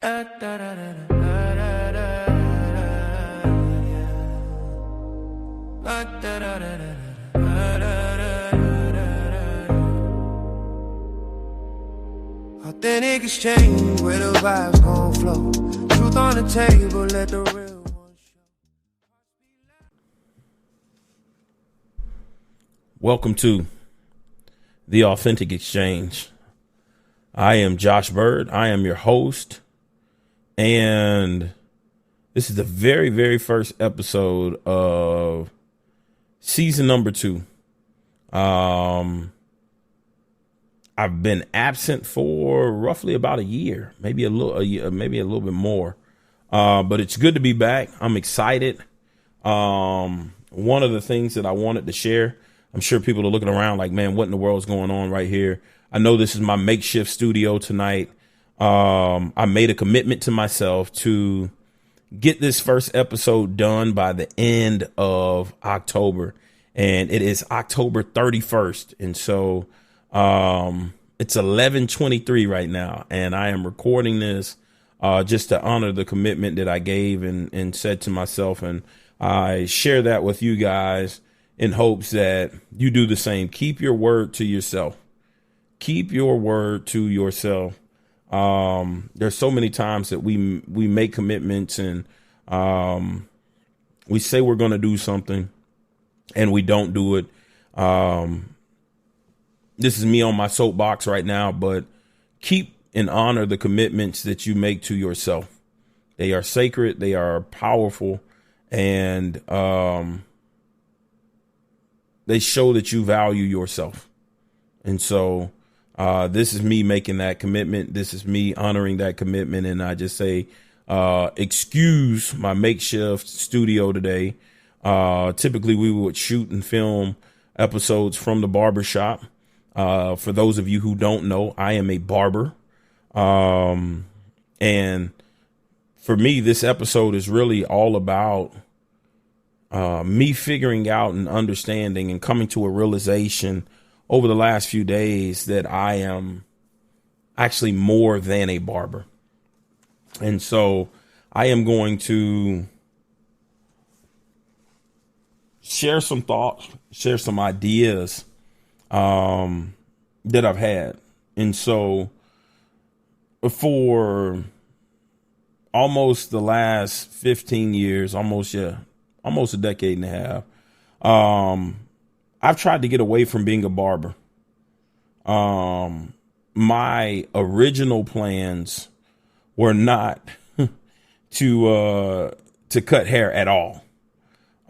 Authentic exchange where the vibes gon' flow. Truth on the table, let the real one show. Welcome to the Authentic Exchange. I am Josh Bird. I am your host. And this is the very, very first episode of season number 2. I've been absent for roughly about a year, maybe a little bit more. But it's good to be back. I'm excited. One of the things that I wanted to share, I'm sure people are looking around like, man, what in the world is going on right here? I know this is my makeshift studio tonight. I made a commitment to myself to get this first episode done by the end of October. And it is October 31st. And so it's 11:23 right now. And I am recording this just to honor the commitment that I gave and said to myself. And I share that with you guys in hopes that you do the same. Keep your word to yourself. Keep your word to yourself. There's so many times that we make commitments and we say we're going to do something and we don't do it. This is me on my soapbox right now, but keep and honor the commitments that you make to yourself. They are sacred. They are powerful. And they show that you value yourself. And so this is me making that commitment. This is me honoring that commitment. And I just say, excuse my makeshift studio today. Typically, we would shoot and film episodes from the barbershop. For those of you who don't know, I am a barber. And for me, this episode is really all about me figuring out and understanding and coming to a realization over the last few days that I am actually more than a barber. And so I am going to share some thoughts, share some ideas that I've had. And so for almost the last 15 years, almost a decade and a half, I've tried to get away from being a barber. My original plans were not to cut hair at all.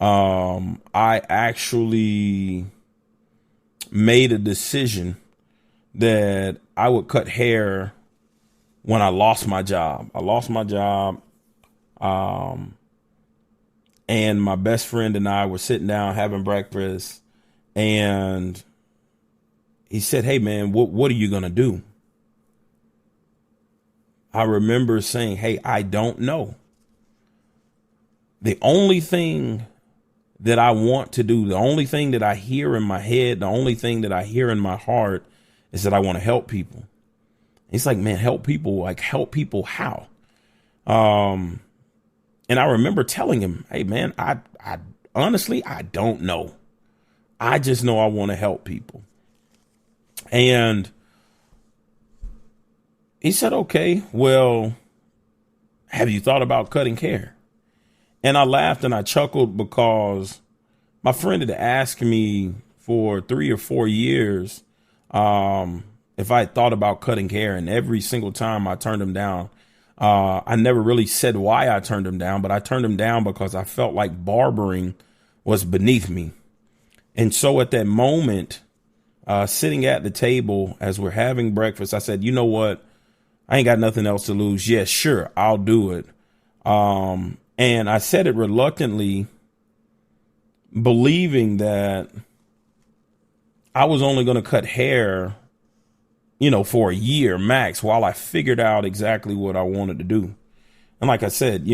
I actually made a decision that I would cut hair when I lost my job. I lost my job. And my best friend and I were sitting down having breakfast, and he said, "Hey man, what are you going to do?" I remember saying, "Hey, I don't know. The only thing that I want to do, the only thing that I hear in my head, the only thing that I hear in my heart is that I want to help people." He's like, "Man, help people? Like, help people how?" And I remember telling him, "Hey man, I honestly, I don't know. I just know I want to help people." And he said, "Okay, well, have you thought about cutting hair?" And I laughed and I chuckled because my friend had asked me for 3 or 4 years if I had thought about cutting hair. And every single time I turned him down. I never really said why I turned him down, but I turned him down because I felt like barbering was beneath me. And so at that moment, sitting at the table as we're having breakfast, I said, "You know what? I ain't got nothing else to lose. Yes, sure, I'll do it." And I said it reluctantly, believing that I was only going to cut hair, for a year max while I figured out exactly what I wanted to do. And like I said,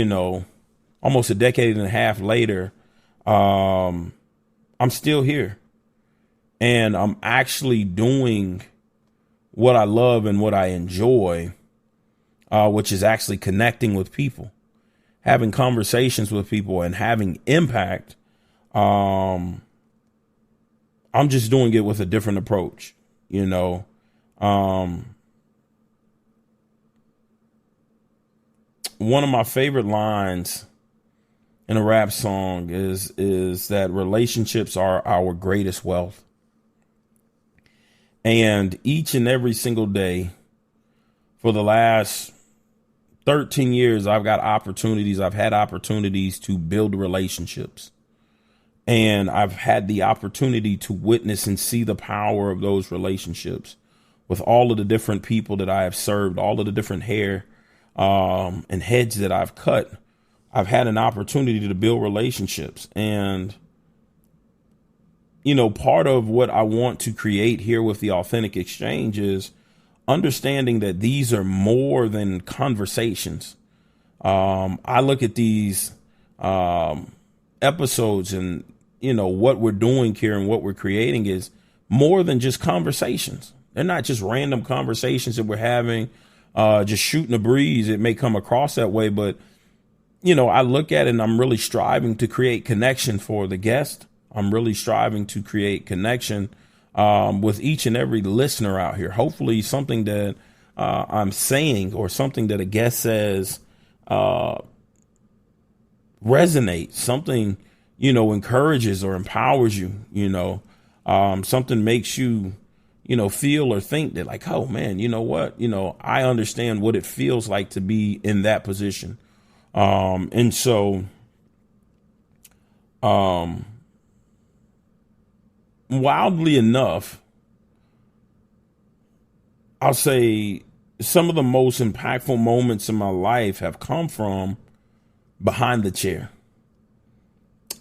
almost a decade and a half later, I'm still here and I'm actually doing what I love and what I enjoy. which is actually connecting with people, having conversations with people and having impact. I'm just doing it with a different approach, you know. One of my favorite lines in a rap song is that relationships are our greatest wealth. And each and every single day for the last 13 years, I've had opportunities to build relationships. And I've had the opportunity to witness and see the power of those relationships with all of the different people that I have served, all of the different hair and heads that I've cut. I've had an opportunity to build relationships. And, you know, part of what I want to create here with the Authentic Exchange is understanding that these are more than conversations. I look at these episodes and, you know, what we're doing here and what we're creating is more than just conversations. They're not just random conversations that we're having, just shooting a breeze. It may come across that way, but, you know, I look at it and I'm really striving to create connection for the guest. I'm really striving to create connection with each and every listener out here. Hopefully something that I'm saying or something that a guest says resonates, something, you know, encourages or empowers you, you know, something makes you, you know, feel or think that like, oh, man, you know what, you know, I understand what it feels like to be in that position. And so wildly enough, I'll say some of the most impactful moments in my life have come from behind the chair.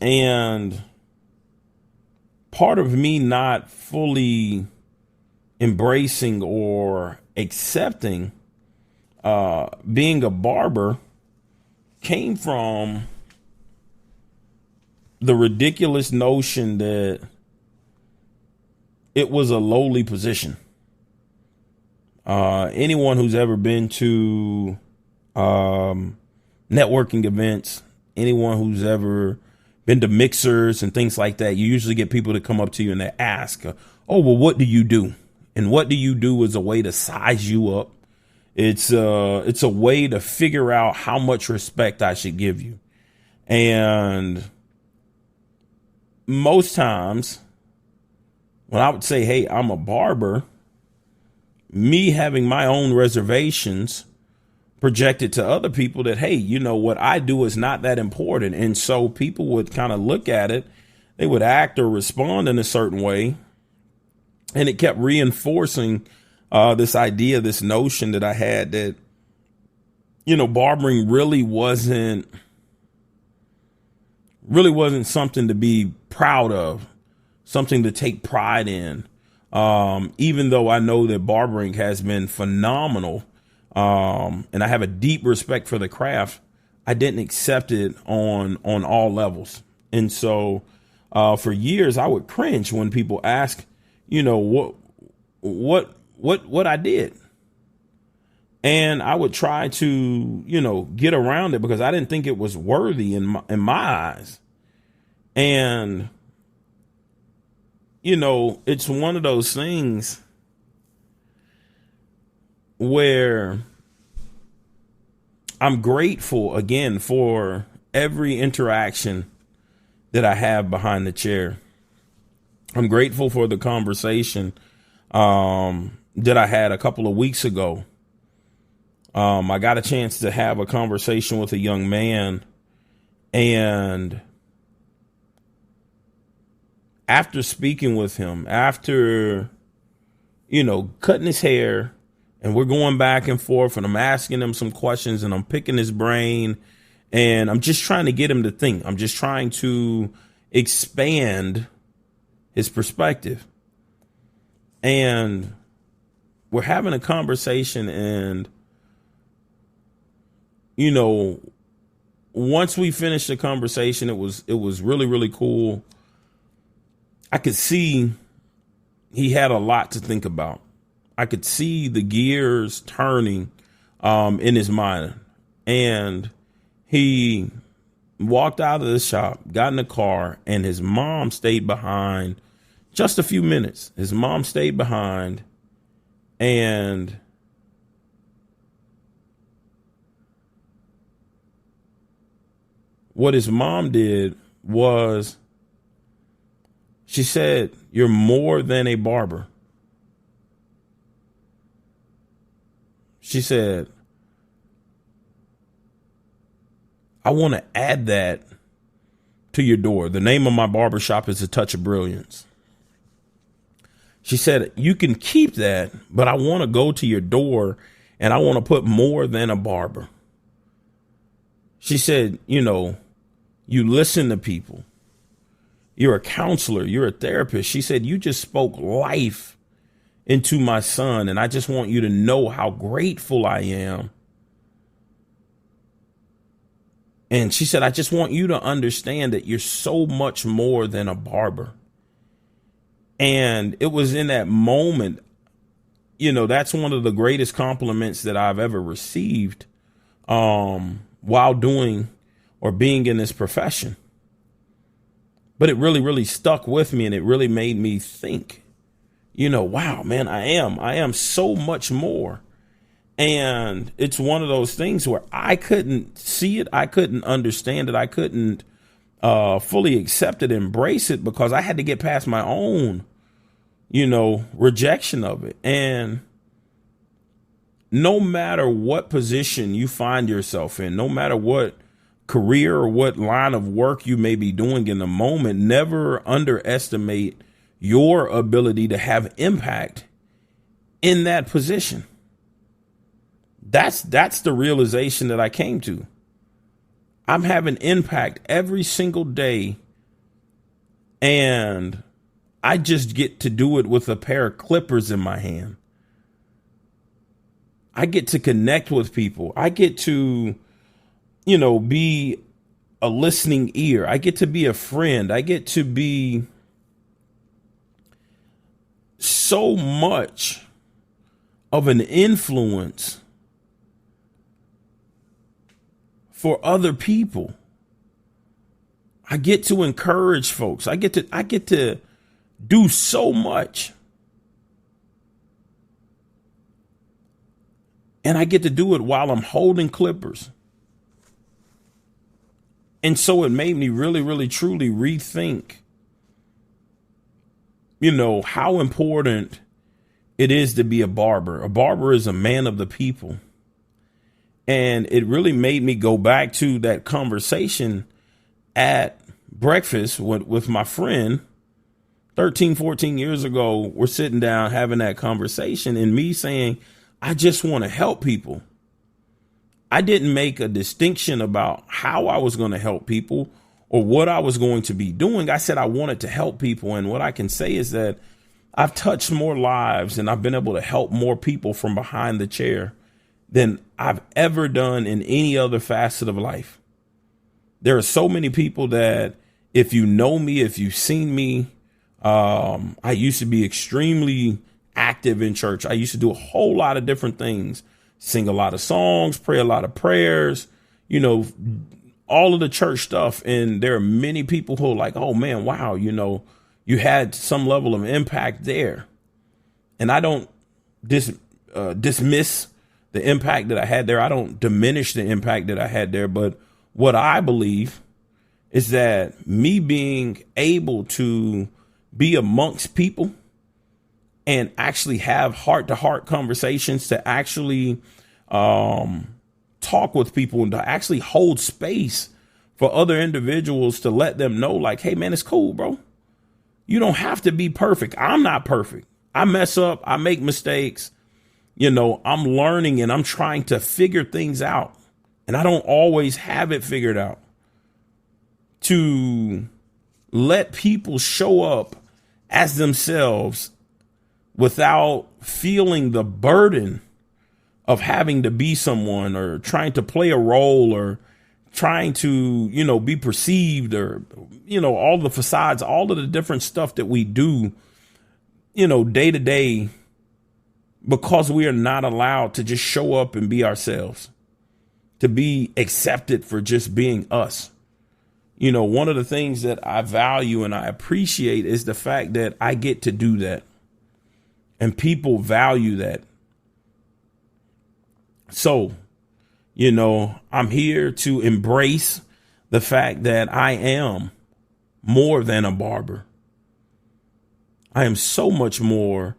And part of me not fully embracing or accepting being a barber came from the ridiculous notion that it was a lowly position. Anyone who's ever been to networking events, anyone who's ever been to mixers and things like that, you usually get people to come up to you and they ask, oh, well, what do you do? And what do you do is a way to size you up. It's a way to figure out how much respect I should give you. And most times when I would say, hey, I'm a barber, me having my own reservations projected to other people that, hey, you know, what I do is not that important. And so people would kind of look at it. They would act or respond in a certain way. And it kept reinforcing this idea, this notion that I had that, you know, barbering really wasn't something to be proud of, something to take pride in. Even though I know that barbering has been phenomenal, and I have a deep respect for the craft, I didn't accept it on all levels. And so for years I would cringe when people ask, you know, what I did. And I would try to, you know, get around it because I didn't think it was worthy in my eyes. And, you know, it's one of those things where I'm grateful again for every interaction that I have behind the chair. I'm grateful for the conversation that I had a couple of weeks ago. I got a chance to have a conversation with a young man, and after speaking with him, after, you know, cutting his hair, and we're going back and forth, and I'm asking him some questions, and I'm picking his brain, and I'm just trying to get him to think. I'm just trying to expand his perspective. And we're having a conversation, and, you know, once we finished the conversation, it was really, really cool. I could see he had a lot to think about. I could see the gears turning in his mind. And he walked out of the shop, got in the car, and his mom stayed behind just a few minutes. His mom stayed behind, and what his mom did was she said, "You're more than a barber." She said, "I want to add that to your door. The name of my barbershop is A Touch of Brilliance." She said, "You can keep that, but I want to go to your door and I want to put more than a barber." She said, you listen to people. You're a counselor. You're a therapist. She said, "You just spoke life into my son. And I just want you to know how grateful I am." And she said, "I just want you to understand that you're so much more than a barber." And it was in that moment, that's one of the greatest compliments that I've ever received while doing or being in this profession. But it really, really stuck with me, and it really made me think, wow, man, I am so much more. And it's one of those things where I couldn't see it. I couldn't understand it. I couldn't fully accept it, embrace it, because I had to get past my own, rejection of it. And no matter what position you find yourself in, no matter what career or what line of work you may be doing in the moment, never underestimate your ability to have impact in that position. That's the realization that I came to. I'm having impact every single day, and I just get to do it with a pair of clippers in my hand. I get to connect with people. I get to, be a listening ear. I get to be a friend. I get to be so much of an influence for other people. I get to encourage folks. I get to do so much. And I get to do it while I'm holding clippers. And so it made me really, really, truly rethink, how important it is to be a barber. A barber is a man of the people. And it really made me go back to that conversation at breakfast with my friend 13, 14 years ago. We're sitting down having that conversation, and me saying, I just want to help people. I didn't make a distinction about how I was going to help people or what I was going to be doing. I said I wanted to help people. And what I can say is that I've touched more lives and I've been able to help more people from behind the chair than I've ever done in any other facet of life. There are so many people that, if you know me, if you've seen me, I used to be extremely active in church. I used to do a whole lot of different things, sing a lot of songs, pray a lot of prayers, all of the church stuff. And there are many people who are like, oh man, wow, you had some level of impact there. And I don't dismiss the impact that I had there. I don't diminish the impact that I had there. But what I believe is that me being able to be amongst people and actually have heart-to-heart conversations, to actually talk with people, and to actually hold space for other individuals, to let them know, like, hey, man, it's cool, bro. You don't have to be perfect. I'm not perfect. I mess up. I make mistakes. I'm learning and I'm trying to figure things out. And I don't always have it figured out. To let people show up as themselves without feeling the burden of having to be someone, or trying to play a role, or trying to, be perceived, or, all the facades, all of the different stuff that we do, day to day, because we are not allowed to just show up and be ourselves, to be accepted for just being us. You know, one of the things that I value and I appreciate is the fact that I get to do that. And people value that. So, you know, I'm here to embrace the fact that I am more than a barber. I am so much more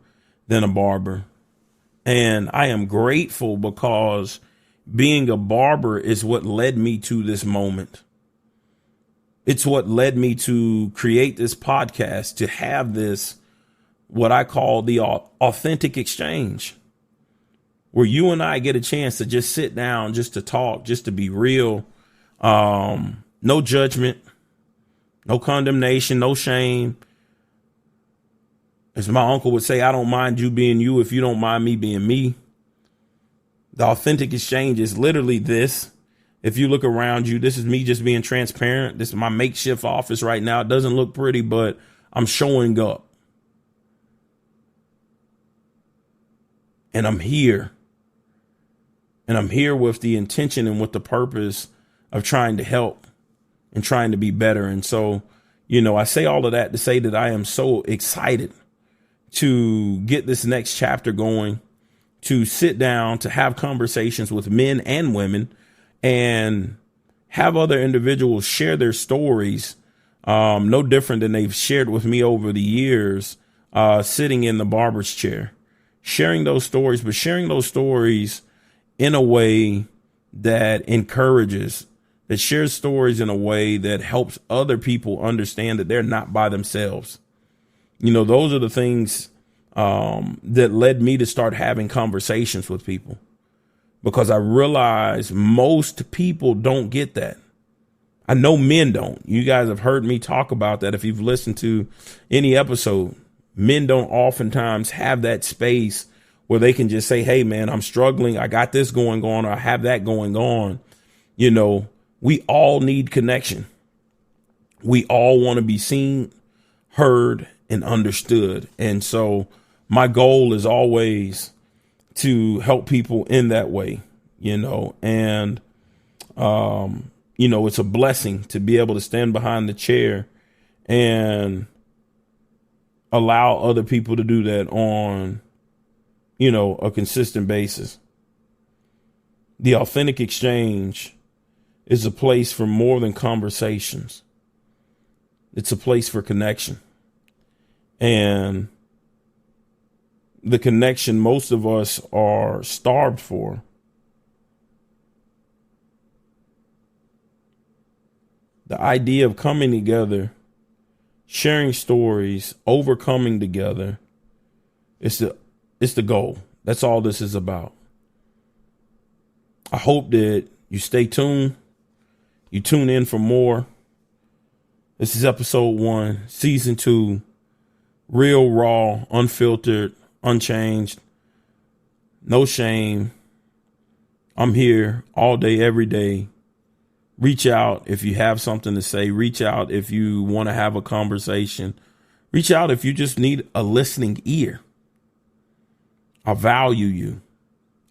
than a barber. And I am grateful because being a barber is what led me to this moment. It's what led me to create this podcast, to have this, what I call the authentic exchange, where you and I get a chance to just sit down, just to talk, just to be real. No judgment, no condemnation, no shame. As my uncle would say, I don't mind you being you if you don't mind me being me. The authentic exchange is literally this. If you look around you, this is me just being transparent. This is my makeshift office right now. It doesn't look pretty, but I'm showing up. And I'm here. And I'm here with the intention and with the purpose of trying to help and trying to be better. And so, you know, I say all of that to say that I am so excited to get this next chapter going, to sit down, to have conversations with men and women, and have other individuals share their stories, no different than they've shared with me over the years, sitting in the barber's chair, sharing those stories, but sharing those stories in a way that encourages, that shares stories in a way that helps other people understand that they're not by themselves. You know, those are the things that led me to start having conversations with people, because I realize most people don't get that. I know men don't. You guys have heard me talk about that. If you've listened to any episode, men don't oftentimes have that space where they can just say, hey, man, I'm struggling. I got this going on, or I have that going on. You know, we all need connection. We all want to be seen, heard, and understood. And so my goal is always to help people in that way, you know, and, you know, it's a blessing to be able to stand behind the chair and allow other people to do that on, you know, a consistent basis. The authentic exchange is a place for more than conversations. It's a place for connection. And the connection most of us are starved for. The idea of coming together, sharing stories, overcoming together, it's the goal. That's all this is about. I hope that you stay tuned. You tune in for more. This is episode 1, season 2, real, raw, unfiltered, unchanged, no shame. I'm here all day, every day. Reach out if you have something to say. Reach out if you want to have a conversation. Reach out if you just need a listening ear. I value you.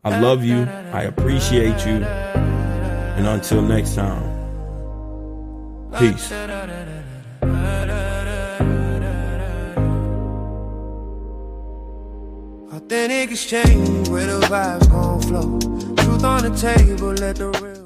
I love you. I appreciate you. And until next time, peace. Authentic exchange where the vibes gon' flow. Truth on the table, let the real